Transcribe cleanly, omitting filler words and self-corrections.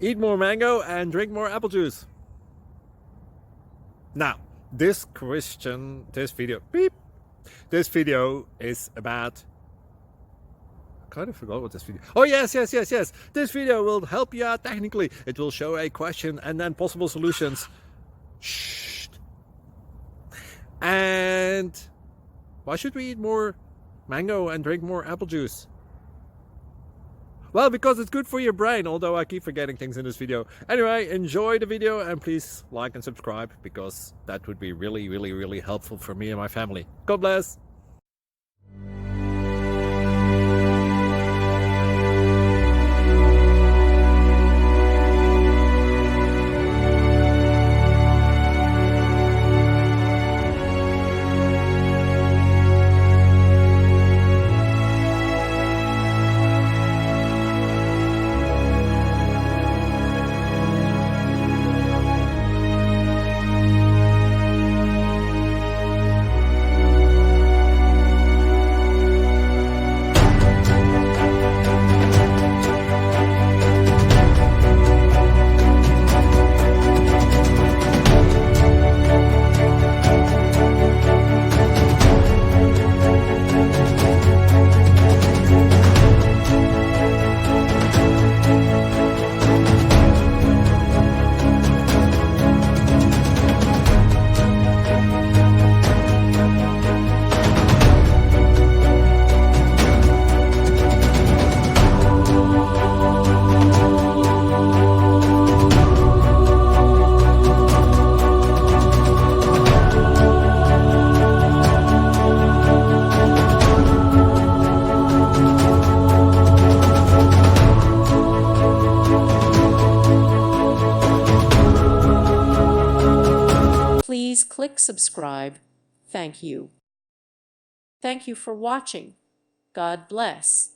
eat more mango and drink more apple juice. Now, this video is about, I kind of forgot what this video. Oh yes. This video will help you out technically. It will show a question and then possible solutions. Shh. And why should we eat more mango and drink more apple juice? Well, because it's good for your brain, although I keep forgetting things in this video. Anyway, enjoy the video and please like and subscribe, because that would be really helpful for me and my family. God bless! Please click subscribe. Thank you. Thank you for watching. God bless.